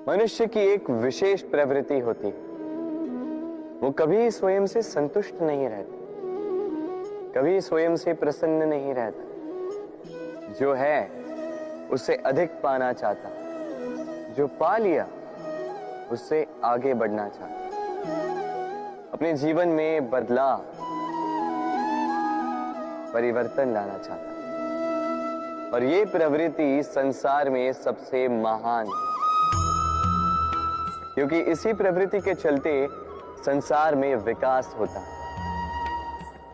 मनुष्य की एक विशेष प्रवृत्ति होती, वो कभी स्वयं से संतुष्ट नहीं रहता, कभी स्वयं से प्रसन्न नहीं रहता। जो है उससे अधिक पाना चाहता, जो पा लिया उससे आगे बढ़ना चाहता, अपने जीवन में बदलाव, परिवर्तन लाना चाहता। और ये प्रवृत्ति संसार में सबसे महान है, क्योंकि इसी प्रवृत्ति के चलते संसार में विकास होता है।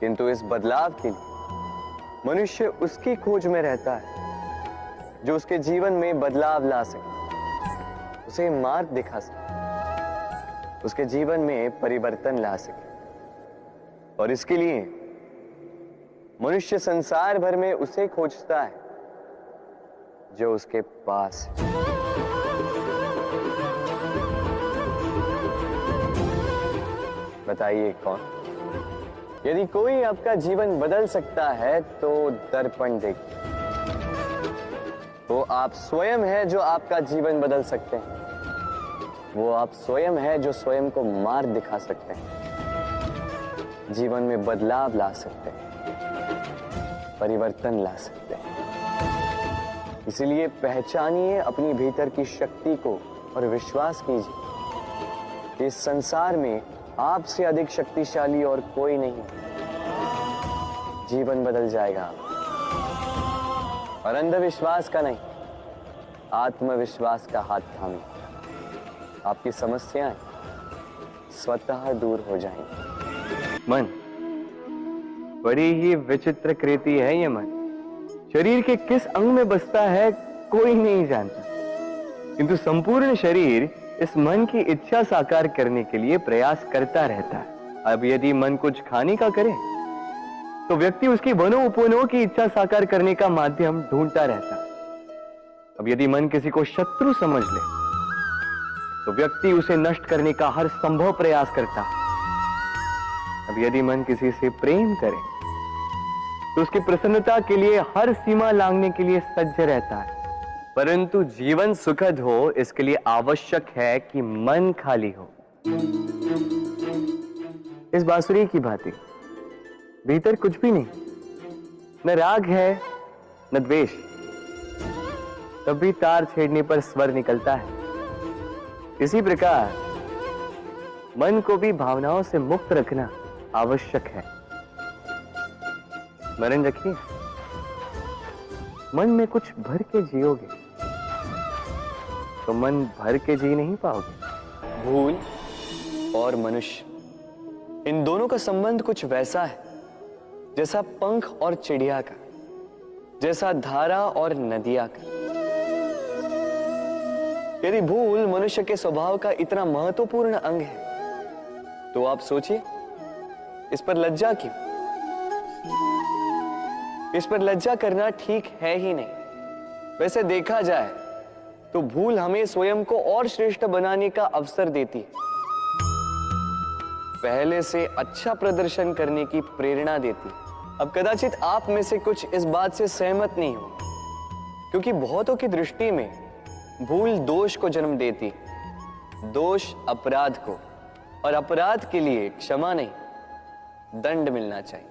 किंतु इस बदलाव के लिए मनुष्य उसकी खोज में रहता है जो उसके जीवन में बदलाव ला सके, उसे मार्ग दिखा सके, उसके जीवन में परिवर्तन ला सके। और इसके लिए मनुष्य संसार भर में उसे खोजता है जो उसके पास है। बताइए कौन? यदि कोई आपका जीवन बदल सकता है तो दर्पण देखिए। वो आप स्वयं है जो आपका जीवन बदल सकते हैं। वो आप स्वयं है जो स्वयं को मार्ग दिखा सकते हैं, जीवन में बदलाव ला सकते हैं, परिवर्तन ला सकते हैं। इसलिए पहचानिए अपनी भीतर की शक्ति को और विश्वास कीजिए कि इस संसार में आपसे अधिक शक्तिशाली और कोई नहीं। जीवन बदल जाएगा और अंधविश्वास का नहीं, आत्मविश्वास का हाथ थामे आपकी समस्याएं स्वतः दूर हो जाएंगी। मन बड़ी ही विचित्र कृति है। ये मन शरीर के किस अंग में बसता है कोई नहीं जानता, किंतु संपूर्ण शरीर इस मन की इच्छा साकार करने के लिए प्रयास करता रहता है। अब यदि मन कुछ खाने का करे तो व्यक्ति उसकी वनों उपवनों की इच्छा साकार करने का माध्यम ढूंढता रहता है। अब यदि मन किसी को शत्रु समझ ले तो व्यक्ति उसे नष्ट करने का हर संभव प्रयास करता है। अब यदि मन किसी से प्रेम करे तो उसकी प्रसन्नता के लिए हर सीमा लांघने के लिए सज्ज रहता है। परंतु जीवन सुखद हो इसके लिए आवश्यक है कि मन खाली हो। इस बांसुरी की भांति भीतर कुछ भी नहीं, न राग है न द्वेष, तब भी तार छेड़ने पर स्वर निकलता है। इसी प्रकार मन को भी भावनाओं से मुक्त रखना आवश्यक है। स्मरण रखिए, मन में कुछ भर के जियोगे तो मन भर के जी नहीं पाओगे। भूल और मनुष्य, इन दोनों का संबंध कुछ वैसा है जैसा पंख और चिड़िया का, जैसा धारा और नदिया का। यदि भूल मनुष्य के स्वभाव का इतना महत्वपूर्ण अंग है तो आप सोचिए, इस पर लज्जा क्यों? इस पर लज्जा करना ठीक है ही नहीं। वैसे देखा जाए तो भूल हमें स्वयं को और श्रेष्ठ बनाने का अवसर देती है, पहले से अच्छा प्रदर्शन करने की प्रेरणा देती है। अब कदाचित आप में से कुछ इस बात से सहमत नहीं हो, क्योंकि बहुतों की दृष्टि में भूल दोष को जन्म देती है, दोष अपराध को, और अपराध के लिए क्षमा नहीं दंड मिलना चाहिए।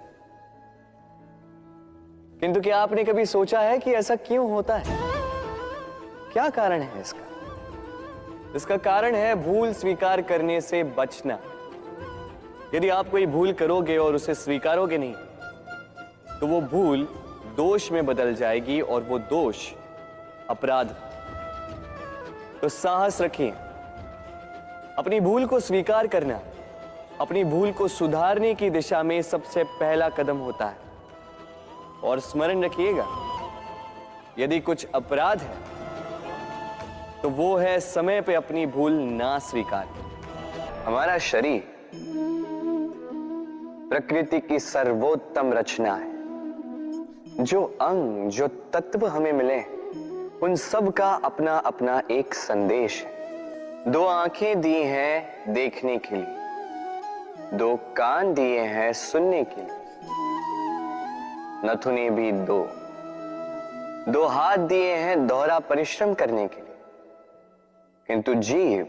किंतु क्या आपने कभी सोचा है कि ऐसा क्यों होता है? क्या कारण है इसका? इसका कारण है भूल स्वीकार करने से बचना। यदि आप कोई भूल करोगे और उसे स्वीकारोगे नहीं तो वो भूल दोष में बदल जाएगी और वो दोष अपराध। तो साहस रखिए, अपनी भूल को स्वीकार करना अपनी भूल को सुधारने की दिशा में सबसे पहला कदम होता है। और स्मरण रखिएगा, यदि कुछ अपराध है तो वो है समय पे अपनी भूल ना स्वीकार। हमारा शरीर प्रकृति की सर्वोत्तम रचना है। जो अंग, जो तत्व हमें मिले उन सब का अपना अपना एक संदेश है। दो आंखें दी हैं देखने के लिए, दो कान दिए हैं सुनने के लिए, नथुने भी दो, दो हाथ दिए हैं दोहरा परिश्रम करने के लिए, किंतु जीव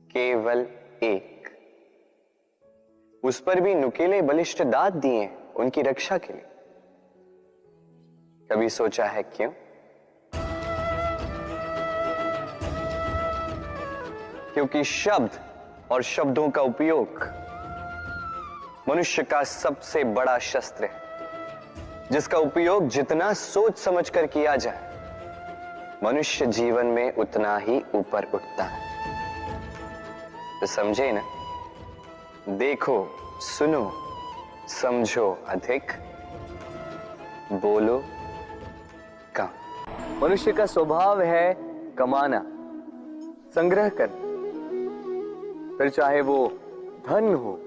केवल एक। उस पर भी नुकीले बलिष्ठ दांत दिए उनकी रक्षा के लिए। कभी सोचा है क्यों? क्योंकि शब्द और शब्दों का उपयोग मनुष्य का सबसे बड़ा शस्त्र है, जिसका उपयोग जितना सोच समझकर किया जाए, मनुष्य जीवन में उतना ही ऊपर उठता है। तो समझे ना? देखो, सुनो, समझो अधिक, बोलो कम। मनुष्य का स्वभाव है कमाना, संग्रह करना, फिर चाहे वो धन हो,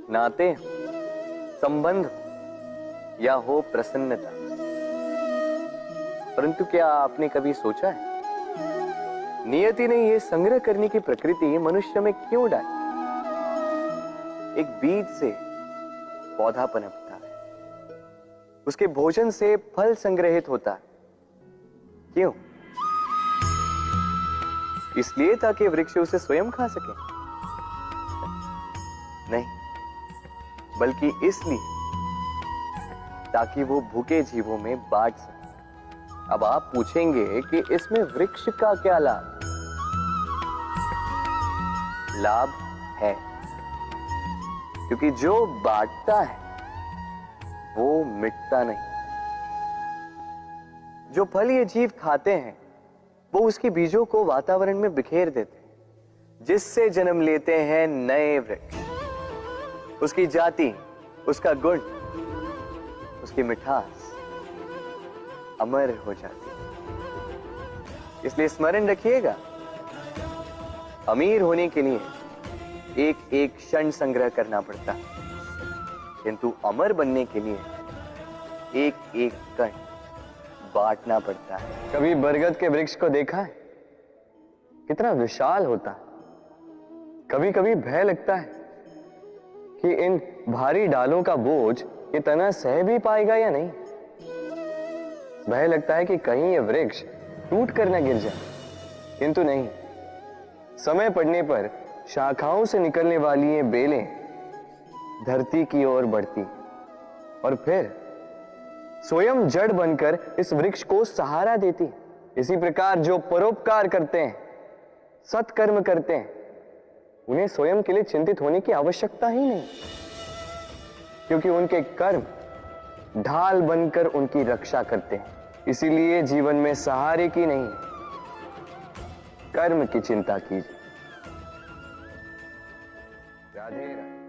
नाते हो, संबंध हो, या हो प्रसन्नता। परंतु क्या आपने कभी सोचा है, नियति ने यह संग्रह करने की प्रकृति मनुष्य में क्यों डाली? एक बीज से पौधा पनपता है, उसके भोजन से फल संग्रहित होता है। क्यों? इसलिए ताकि वृक्ष उसे स्वयं खा सके? नहीं, बल्कि इसलिए ताकि वो भूखे जीवों में बांट सके। अब आप पूछेंगे कि इसमें वृक्ष का क्या लाभ? लाभ है, क्योंकि जो बांटता है वो मिटता नहीं। जो फल ये जीव खाते हैं वो उसके बीजों को वातावरण में बिखेर देते हैं, जिससे जन्म लेते हैं नए वृक्ष। उसकी जाति, उसका गुण, उसकी मिठास अमर हो जाती है। इसलिए स्मरण रखिएगा, अमीर होने के लिए एक एक क्षण संग्रह करना पड़ता है, किंतु अमर बनने के लिए एक एक कण बांटना पड़ता है। कभी बरगद के वृक्ष को देखा है? कितना विशाल होता है। कभी कभी भय लगता है कि इन भारी डालों का बोझ ये तना सह भी पाएगा या नहीं। भय लगता है कि कहीं ये वृक्ष टूट कर न गिर जाए, किंतु नहीं। समय पड़ने पर शाखाओं से निकलने वाली ये बेलें धरती की ओर बढ़ती और फिर स्वयं जड़ बनकर इस वृक्ष को सहारा देती। इसी प्रकार जो परोपकार करते हैं, सत्कर्म करते हैं, उन्हें स्वयं के लिए चिंतित होने की आवश्यकता ही नहीं, क्योंकि उनके कर्म ढाल बनकर उनकी रक्षा करते हैं। इसीलिए जीवन में सहारे की नहीं, कर्म की चिंता कीजिए। राधे राधे।